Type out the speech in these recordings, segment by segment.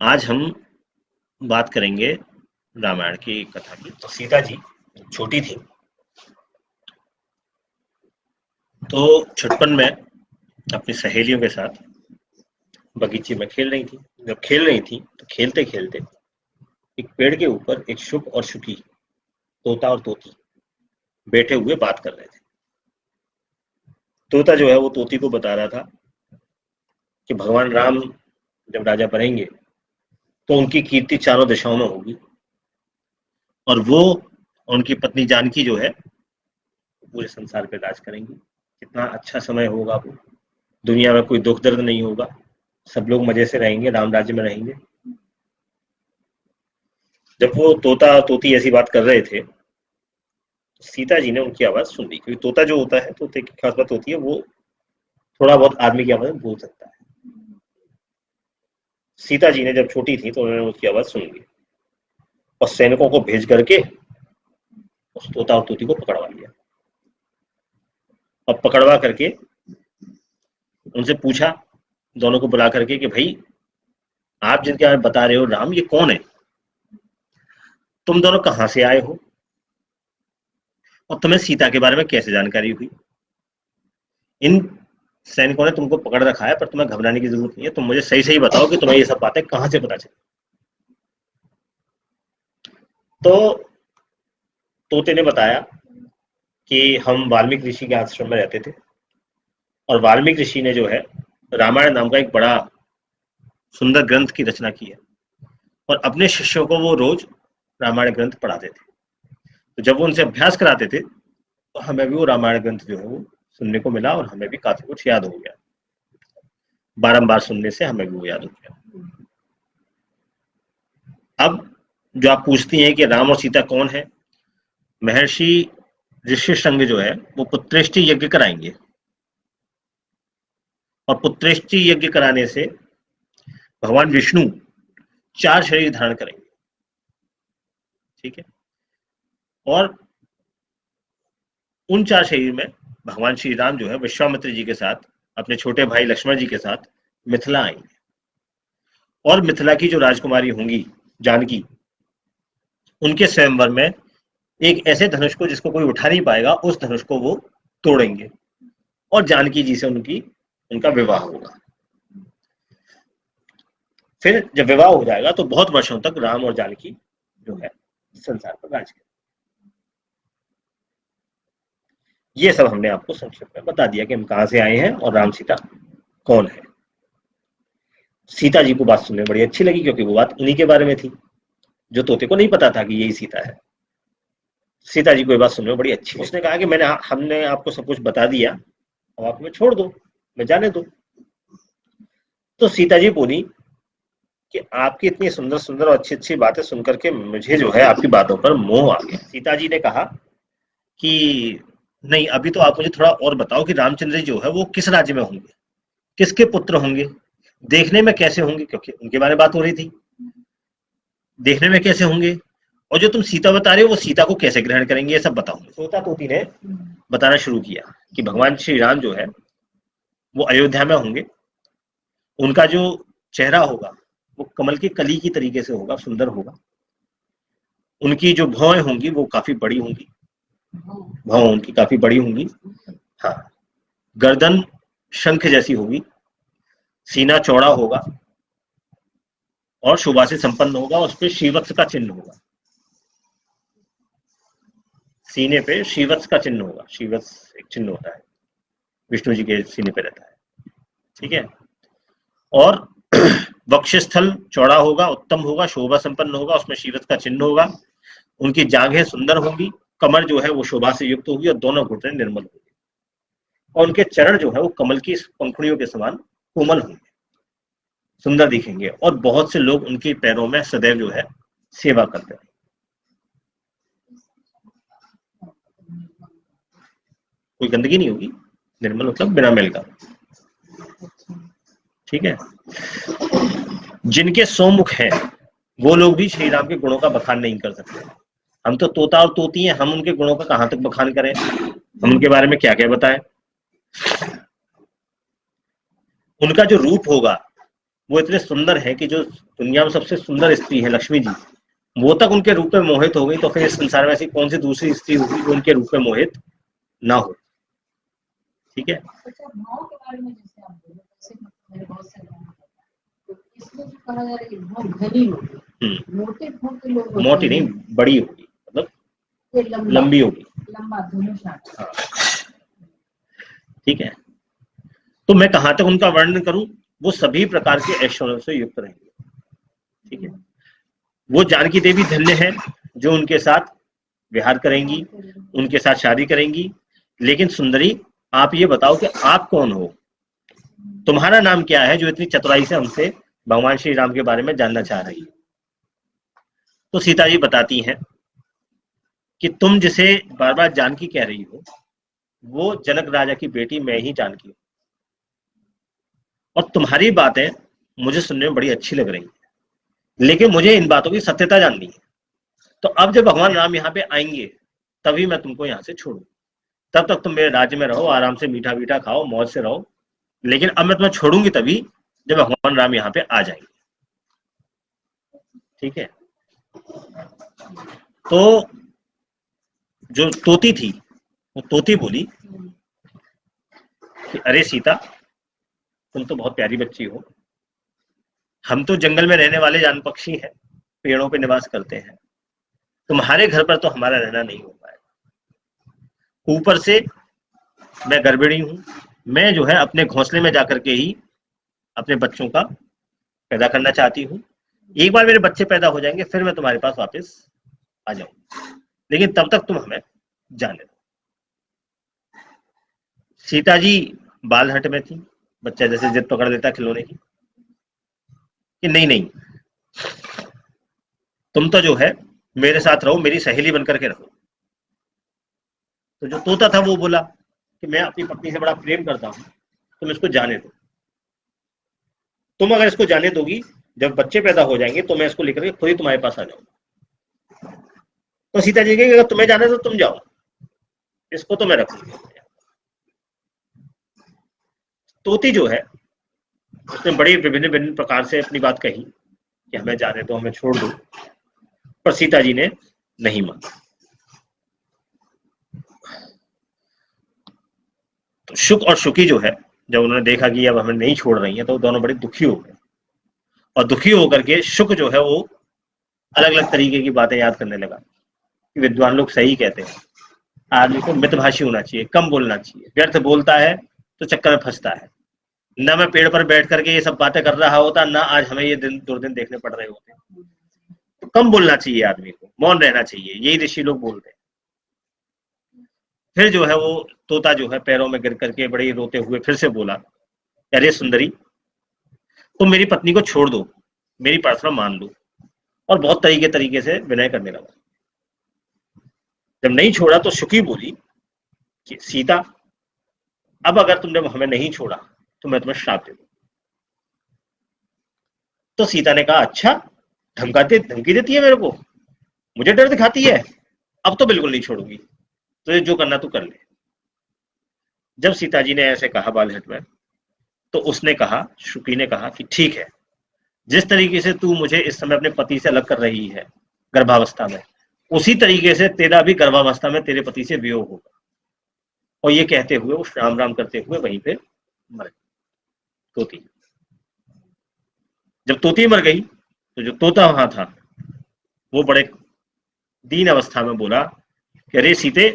आज हम बात करेंगे रामायण की कथा की। तो सीता जी छोटी थी तो छुटपन में अपनी सहेलियों के साथ बगीचे में खेल रही थी। जब खेल रही थी तो खेलते खेलते एक पेड़ के ऊपर एक शुक और शुकी, तोता और तोती बैठे हुए बात कर रहे थे। तोता जो है वो तोती को बता रहा था कि भगवान राम जब राजा बनेंगे तो उनकी कीर्ति चारों दिशाओं में होगी और वो उनकी पत्नी जानकी जो है पूरे संसार पे राज करेंगी। कितना अच्छा समय होगा वो, दुनिया में कोई दुख दर्द नहीं होगा, सब लोग मजे से रहेंगे, राम राज्य में रहेंगे। जब वो तोता तोती ऐसी बात कर रहे थे तो सीता जी ने उनकी आवाज सुन ली, क्योंकि तोता जो होता है, तोते की खास बात होती है वो थोड़ा बहुत आदमी की आवाज में बोल सकता है। सीता जी ने जब छोटी थी तो उन्होंने उसकी आवाज सुन ली और सैनिकों को भेज करके उस तोता और तोती को पकड़वा लिया और पकड़वा करके उनसे पूछा, दोनों को बुला करके, कि भाई आप जिनके बारे में बता रहे हो राम, ये कौन है? तुम दोनों कहां से आए हो और तुम्हें सीता के बारे में कैसे जानकारी हुई? इन सैनिकों ने तुमको पकड़ रखा है पर तुम्हें घबराने की जरूरत नहीं है। तुम मुझे सही सही बताओ कि तुम्हें ये सब बातें कहां से पता चली। तो तोते ने बताया कि हम वाल्मीकि ऋषि के आश्रम में रहते थे और वाल्मीकि ऋषि ने जो है रामायण नाम का एक बड़ा सुंदर ग्रंथ की रचना की है और अपने शिष्यों को वो रोज रामायण ग्रंथ पढ़ाते थे। तो जब वो उनसे अभ्यास कराते थे तो हमें भी वो रामायण ग्रंथ जो है वो सुनने को मिला और हमें भी काफी कुछ याद हो गया। बारंबार सुनने से हमें भी वो याद हो गया। अब जो आप पूछती हैं कि राम और सीता कौन है, महर्षि ऋष्यशृंग जो है वो पुत्रेष्टि यज्ञ कराएंगे और पुत्रेष्टि यज्ञ कराने से भगवान विष्णु 4 शरीर धारण करेंगे। ठीक है। और उन 4 शरीर में भगवान श्री राम जो है विश्वामित्र जी के साथ अपने छोटे भाई लक्ष्मण जी के साथ मिथिला आएंगे और मिथिला की जो राजकुमारी होंगी जानकी, उनके स्वयंवर में एक ऐसे धनुष को जिसको कोई उठा नहीं पाएगा, उस धनुष को वो तोड़ेंगे और जानकी जी से उनका विवाह होगा। फिर जब विवाह हो जाएगा तो बहुत वर्षों तक राम और जानकी जो है संसार पर राज करेंगे। ये सब हमने आपको संक्षेप में बता दिया कि हम कहां से आए हैं और राम सीता कौन है। सीता जी को बात सुनने में बड़ी अच्छी लगी क्योंकि वो बात उन्हीं के बारे में थी जो तोते को नहीं पता था कि यही सीता है। सीता जी को ये बात सुनने में बड़ी अच्छी, उसने कहा कि हमने आपको सब कुछ बता दिया, अब आप हमें छोड़ दो, मैं जाने दो। तो सीता जी बोली कि आपकी इतनी सुंदर सुंदर और अच्छी अच्छी बातें सुनकर के मुझे जो है आपकी बातों पर मोह आ गया। सीता जी ने कहा कि नहीं, अभी तो आप मुझे थोड़ा और बताओ कि रामचंद्र जी जो है वो किस राज्य में होंगे, किसके पुत्र होंगे, देखने में कैसे होंगे, क्योंकि उनके बारे में बात हो रही थी, देखने में कैसे होंगे, और जो तुम सीता बता रहे हो वो सीता को कैसे ग्रहण करेंगे, ये सब बताओ। तोता तोती ने बताना शुरू किया कि भगवान श्री राम जो है वो अयोध्या में होंगे। उनका जो चेहरा होगा वो कमल की कली की तरीके से होगा, सुंदर होगा। उनकी जो भौएं होंगी वो काफी बड़ी होंगी, भौं उनकी काफी बड़ी होंगी। हाँ, गर्दन शंख जैसी होगी, सीना चौड़ा होगा और शोभा से संपन्न होगा। उस पर श्रीवत्स का चिन्ह होगा, सीने पे श्रीवत्स का चिन्ह होगा। श्रीवत्स एक चिन्ह होता है, विष्णु जी के सीने पे रहता है। ठीक है। और वक्षस्थल चौड़ा होगा, उत्तम होगा, शोभा संपन्न होगा, उसमें श्रीवत्स का चिन्ह होगा। उनकी जांघें सुंदर होंगी, कमर जो है वो शोभा से युक्त होगी और दोनों घुटने निर्मल होंगे और उनके चरण जो है वो कमल की पंखुड़ियों के समान कोमल होंगे, सुंदर दिखेंगे और बहुत से लोग उनके पैरों में सदैव जो है सेवा करते हैं। कोई गंदगी नहीं होगी, निर्मल मतलब बिना मैल का। ठीक है। जिनके 100 मुख है वो लोग भी श्री राम के गुणों का बखान नहीं कर सकते। हम तो तोता और तोती हैं, हम उनके गुणों का कहां तक बखान करें, हम उनके बारे में क्या क्या बताएं। उनका जो रूप होगा वो इतने सुंदर है कि जो दुनिया में सबसे सुंदर स्त्री है लक्ष्मी जी, वो तक उनके रूप में मोहित हो गई, तो फिर इस संसार में ऐसी कौन सी दूसरी स्त्री होगी जो उनके रूप में मोहित ना हो। ठीक है। अच्छा, भाव के बारे में जैसे आप बोले, जैसे मेरे बहुत से तो इसमें जो कहा जा रहा है कि भाव घनी होगी, मोटे भाव के लोग मोटी नहीं, बड़ी होगी, मतलब लंबी होगी, लंबा धनुषा। हाँ। ठीक है। तो मैं कहां तक उनका वर्णन करूं, वो सभी प्रकार के ऐश्वर्यों से युक्त रहेंगे। ठीक है। वो जानकी देवी धन्य है जो उनके साथ विहार करेंगी, उनके साथ शादी करेंगी। लेकिन सुंदरी, आप ये बताओ कि आप कौन हो, तुम्हारा नाम क्या है, जो इतनी चतुराई से हमसे भगवान श्री राम के बारे में जानना चाह रही है। तो सीता जी बताती हैं कि तुम जिसे बार बार जानकी कह रही हो, वो जनक राजा की बेटी मैं ही जानकी हूं, और तुम्हारी बातें मुझे सुनने में बड़ी अच्छी लग रही है, लेकिन मुझे इन बातों की सत्यता जाननी है। तो अब जब भगवान राम यहाँ पे आएंगे तभी मैं तुमको यहाँ से छोड़ू, तब तक तुम मेरे राज्य में रहो, आराम से मीठा मीठा खाओ, मौज से रहो, लेकिन अब मैं तुम्हें छोड़ूंगी तभी जब भगवान राम यहाँ पे आ जाएंगे। ठीक है। तो जो तोती थी, वो तोती बोली कि अरे सीता, तुम तो बहुत प्यारी बच्ची हो, हम तो जंगल में रहने वाले जान पक्षी हैं, पेड़ों पे निवास करते हैं, तुम्हारे घर पर तो हमारा रहना नहीं हो पाएगा। ऊपर से मैं गर्भिणी हूं, मैं जो है अपने घोंसले में जाकर के ही अपने बच्चों का पैदा करना चाहती हूँ। एक बार मेरे बच्चे पैदा हो जाएंगे फिर मैं तुम्हारे पास वापस आ जाऊंगी, लेकिन तब तक तुम हमें जाने दो। सीता जी बालहट में थी, बच्चा जैसे जिद पकड़ लेता खिलौने की कि नहीं नहीं, तुम तो जो है मेरे साथ रहो, मेरी सहेली बनकर के रहो। तो जो तोता था वो बोला कि मैं अपनी पत्नी से बड़ा प्रेम करता हूं, तुम इसको जाने दो। तुम अगर इसको जाने दोगी, जब बच्चे पैदा हो जाएंगे तो मैं इसको लेकर के खुद ही तुम्हारे पास आ जाऊंगा। तो सीता जी कहेगी अगर तुम्हें जाना तो तुम जाओ, इसको तो मैं रखूंगी। तोती जो है उसने बड़ी विभिन्न विभिन्न प्रकार से अपनी बात कही कि हमें जाने दो, हमें छोड़ दो, पर सीता जी ने नहीं माना। तो शुक और शुकी जो है, जब उन्होंने देखा कि अब हमें नहीं छोड़ रही है, तो दोनों बड़े दुखी हो गए, और दुखी होकर के शुक जो है वो अलग अलग तरीके की बातें याद करने लगा कि विद्वान लोग सही कहते हैं, आदमी को मितभाषी होना चाहिए, कम बोलना चाहिए, व्यर्थ बोलता है तो चक्कर में फंसता है। न मैं पेड़ पर बैठ करके ये सब बातें कर रहा होता, ना आज हमें ये दिन दुर्दिन देखने पड़ रहे होते। तो कम बोलना चाहिए, आदमी को मौन रहना चाहिए, यही ऋषि लोग बोलते हैं। फिर जो है वो तोता जो है पैरों में गिर करके बड़े रोते हुए फिर से बोला, अरे सुंदरी, तुम मेरी पत्नी को छोड़ दो, मेरी प्रार्थना मान लो, और बहुत तरीके तरीके से विनय करने लगा। जब नहीं छोड़ा तो शुकी बोली कि सीता, अब अगर तुमने हमें नहीं छोड़ा तो मैं तुम्हें श्राप दे दूं। तो सीता ने कहा, अच्छा, धमकी देती है मेरे को, मुझे डर दिखाती है, अब तो बिल्कुल नहीं छोड़ूंगी, तो जो करना तू कर ले। जब सीता जी ने ऐसे कहा बालहट में, तो उसने कहा, शुकी ने कहा कि ठीक है, जिस तरीके से तू मुझे इस समय अपने पति से अलग कर रही है गर्भावस्था में, उसी तरीके से तेरा भी गर्भावस्था में तेरे पति से वियोग होगा। और ये कहते हुए वो राम राम करते हुए वहीं पे मर गई तोती। जब तोती मर गई तो जो तोता वहां था वो बड़े दीन अवस्था में बोला कि अरे सीते,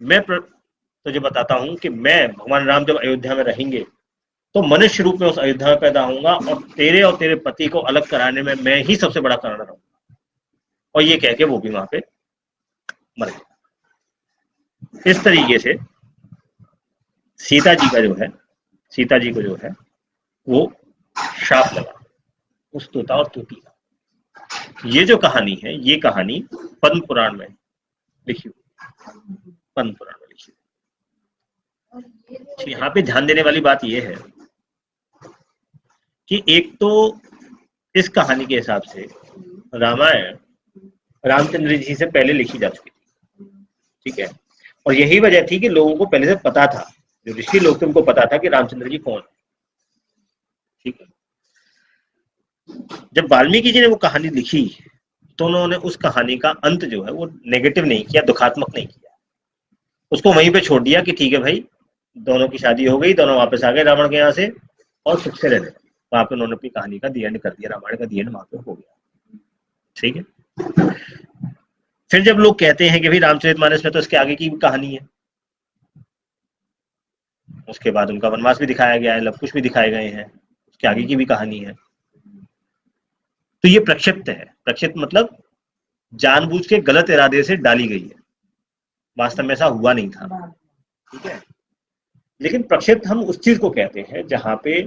मैं तुझे बताता हूं कि मैं भगवान राम जब अयोध्या में रहेंगे तो मनुष्य रूप में उस अयोध्या में पैदा होऊंगा, और तेरे पति को अलग कराने में मैं ही सबसे बड़ा कारण रहूंगा। और ये कह के वो भी वहां पे मर गए। इस तरीके से सीता जी को जो है वो श्राप लगा उस तोता और तोती का। ये जो कहानी है, ये कहानी पद्म पुराण में लिखी हुई, पद्म पुराण में लिखी हुई। यहाँ पे ध्यान देने वाली बात ये है कि एक तो इस कहानी के हिसाब से रामायण रामचंद्र जी से पहले लिखी जा चुकी थी। ठीक है। और यही वजह थी कि लोगों को पहले से पता था, जो ऋषि लोग थे उनको पता था कि रामचंद्र जी कौन है। ठीक है। जब वाल्मीकि जी ने वो कहानी लिखी तो उन्होंने उस कहानी का अंत जो है वो नेगेटिव नहीं किया, दुखात्मक नहीं किया, उसको वहीं पे छोड़ दिया कि ठीक है भाई, दोनों की शादी हो गई, दोनों वापस आ गए रावण के यहाँ से और सुख से रहने। वहां पे उन्होंने अपनी कहानी का दी एंड कर दिया, रामायण का दी एंड वहां पे हो गया। ठीक है। फिर जब लोग कहते हैं कि भाई रामचरितमानस में तो इसके आगे की भी कहानी है, उसके बाद उनका वनवास भी दिखाया गया है, लव कुश भी दिखाए गए हैं, उसके आगे की भी कहानी है, तो ये प्रक्षिप्त है। प्रक्षिप्त मतलब जानबूझ के गलत इरादे से डाली गई है, वास्तव में ऐसा हुआ नहीं था। ठीक है। लेकिन प्रक्षिप्त हम उस चीज को कहते हैं जहां पे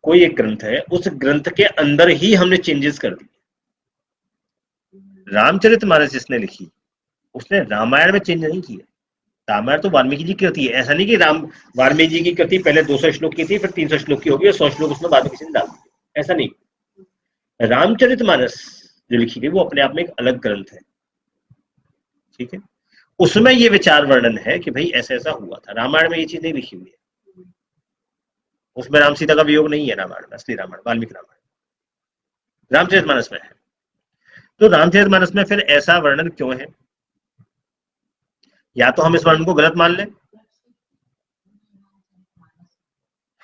कोई एक ग्रंथ है, उस ग्रंथ के अंदर ही हमने चेंजेस कर दिए। रामचरितमानस जिसने लिखी उसने रामायण में चेंज नहीं किया। रामायण तो वाल्मीकि जी की कृति है, ऐसा नहीं कि वाल्मीकि जी की कृति पहले 200 श्लोक की थी, फिर 300 श्लोक की होगी और 100 श्लोक उसमें बाद में किसी ने डाल दिए, ऐसा नहीं। रामचरितमानस जो लिखी गई वो अपने आप में एक अलग ग्रंथ है। ठीक है। उसमें ये विचार वर्णन है कि भाई ऐसा ऐसा हुआ था। रामायण में ये चीज नहीं लिखी हुई है, उसमें राम सीता का वियोग नहीं है रामायण में, असली रामायण वाल्मीकि रामायण रामचरितमानस में है। तो रामचरितमानस में फिर ऐसा वर्णन क्यों है? या तो हम इस वर्णन को गलत मान लें,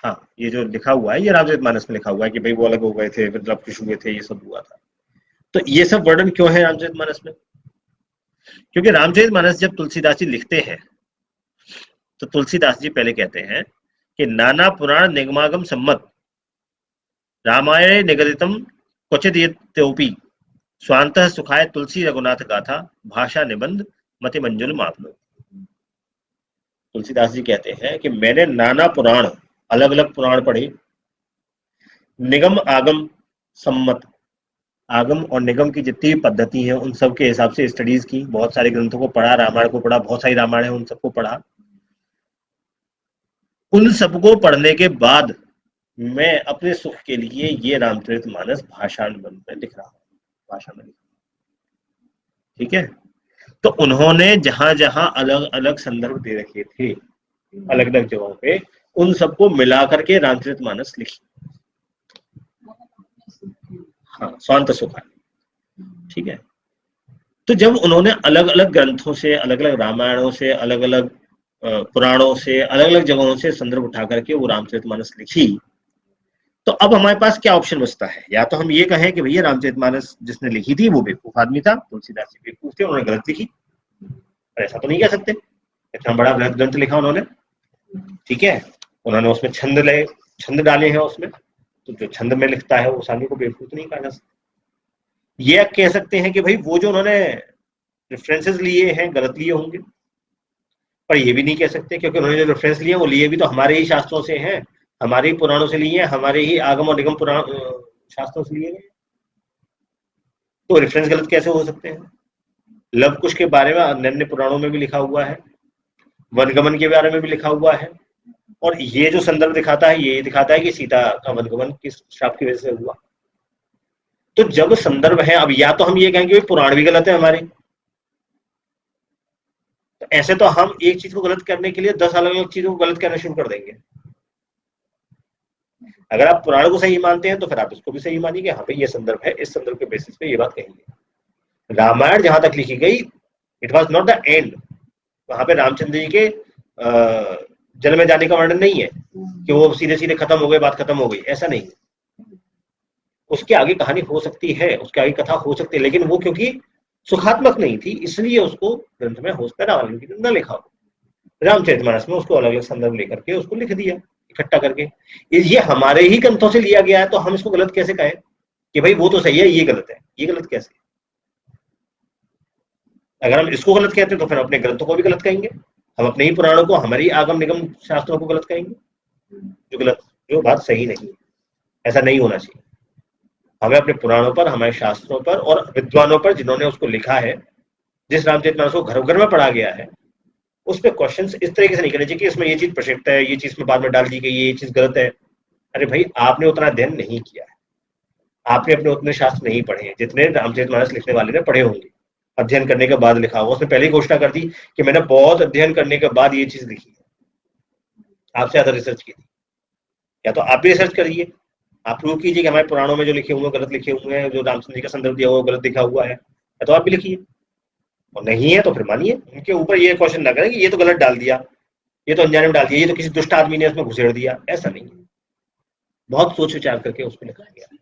हाँ ये जो लिखा हुआ है ये रामचरितमानस में लिखा हुआ है कि भाई वो अलग हो गए थे, फिर लव कुश हुए थे, ये सब हुआ था। तो ये सब वर्णन क्यों है रामचरितमानस में? क्योंकि रामचरितमानस जब तुलसीदास जी लिखते हैं तो तुलसीदास जी पहले कहते हैं कि नाना पुराण निगमागम सम्मत रामायण निगदितम क्वचिदपि स्वांतः सुखाय तुलसी रघुनाथ गाथा भाषा निबंध मति मंजुल मापनो। तुलसीदास जी कहते हैं कि मैंने नाना पुराण, अलग अलग पुराण पढ़े, निगम आगम सम्मत, आगम और निगम की जितनी भी पद्धति है उन सब के हिसाब से स्टडीज की, बहुत सारे ग्रंथों को पढ़ा, रामायण को पढ़ा, बहुत सारी रामायण है उन सबको पढ़ा। उन सबको पढ़ने के बाद मैं अपने सुख के लिए ये रामचरितमानस भाषा निबंध में लिख रहा हूँ, भाषा में लिख रहा हूँ। ठीक है। तो उन्होंने जहां जहां अलग अलग संदर्भ दे रखे थे अलग अलग जगहों पे, उन सबको मिला करके रामचरितमानस लिखी। हाँ, स्वांत सुखा। ठीक है। तो जब उन्होंने अलग अलग ग्रंथों से, अलग अलग रामायणों से, अलग अलग पुराणों से, अलग अलग जगहों से संदर्भ उठा करके वो रामचरितमानस लिखी, तो अब हमारे पास क्या ऑप्शन बचता है? या तो हम ये कहें कि भैया रामचरितमानस जिसने लिखी थी वो बेवकूफ आदमी था, तुलसीदास जी बेवकूफ थे, उन्होंने गलत लिखी। पर ऐसा तो नहीं कह सकते, इतना बड़ा ग्रंथ लिखा उन्होंने। ठीक है। उन्होंने उसमें छंद डाले हैं उसमें, तो जो छंद में लिखता है वो आदमी को बेवकूफ नहीं कहा जा सकता। ये कह सकते हैं कि भाई वो जो उन्होंने रेफरेंसेस लिए हैं गलत लिए होंगे, पर ये भी नहीं कह सकते क्योंकि उन्होंने जो रेफरेंस लिए वो लिए भी तो हमारे ही शास्त्रों से हैं, हमारे ही पुराणों से लिए हैं, हमारे ही आगम और निगम पुराण शास्त्रों से लिए गए, तो रेफरेंस गलत कैसे हो सकते हैं? लव कुश के बारे में अन्य अन्य पुराणों में भी लिखा हुआ है, वनगमन के बारे में भी लिखा हुआ है, और ये जो संदर्भ दिखाता है ये दिखाता है कि सीता का वनगमन किस श्राप की वजह से हुआ। तो जब संदर्भ है, अब या तो हम ये कहेंगे पुराण भी गलत है हमारे, तो ऐसे तो हम एक चीज को गलत करने के लिए 10 अलग अलग चीजों को गलत करना शुरू कर देंगे। अगर आप पुराण को सही मानते हैं तो फिर आप इसको भी सही मानिए, हाँ भाई ये संदर्भ है, इस संदर्भ के बेसिस पे ये बात कहेंगे। रामायण जहां तक लिखी गई it was not the end, वहां पे रामचंद्र जी के जल में जाने का वर्णन नहीं है कि वो सीधे सीधे खत्म हो गए, बात खत्म हो गई, ऐसा नहीं है। उसके आगे कहानी हो सकती है, उसके आगे कथा हो सकती है, लेकिन वो क्योंकि सुखात्मक नहीं थी इसलिए उसको ग्रंथ में हो सकता है न लिखा हो। रामचरितमानस में उसको अलग अलग संदर्भ लेकर के उसको लिख दिया इकट्ठा करके। ये हमारे ही ग्रंथों से लिया गया है तो हम इसको गलत कैसे कहें कि भाई वो तो सही है ये गलत है? ये गलत कैसे? अगर हम इसको गलत कहते हैं तो फिर अपने ग्रंथों को भी गलत कहेंगे, हम अपने ही पुराणों को, हमारी आगम निगम शास्त्रों को गलत कहेंगे, जो बात सही नहीं है। ऐसा नहीं होना चाहिए। हमें अपने पुराणों पर, हमारे शास्त्रों पर और विद्वानों पर जिन्होंने उसको लिखा है, जिस रामचरितमानस को घर घर में पढ़ा गया है, उस पर क्वेश्चन इस तरीके से नहीं करने चाहिए कि इसमें ये चीज प्रक्षिप्त है, ये चीज में बाद में डाल दी गई, ये चीज गलत है। अरे भाई आपने उतना अध्ययन नहीं किया है, आपने अपने उतने शास्त्र नहीं पढ़े हैं जितने रामचरितमानस लिखने वाले ने पढ़े होंगे। अध्ययन करने के बाद लिखा हुआ, उसने पहले ही घोषणा कर दी कि मैंने बहुत अध्ययन करने के बाद ये चीज लिखी है, आपसे ज्यादा रिसर्च की थी। या तो आप भी रिसर्च करिए, आप प्रूव कीजिए कि हमारे पुराणों में जो लिखे हुए गलत लिखे हुए हैं, जो रामचंद्र जी का संदर्भ दिया हुआ है, गलत लिखा हुआ है, या तो आप भी लिखिए, और नहीं है तो फिर मानिए। उनके ऊपर ये क्वेश्चन ना करें कि ये तो गलत डाल दिया, ये तो अनजाने में डाल दिया, ये तो किसी दुष्ट आदमी ने उसमें घुसेड़ दिया, ऐसा नहीं है। बहुत सोच विचार करके उसमें लिखा गया।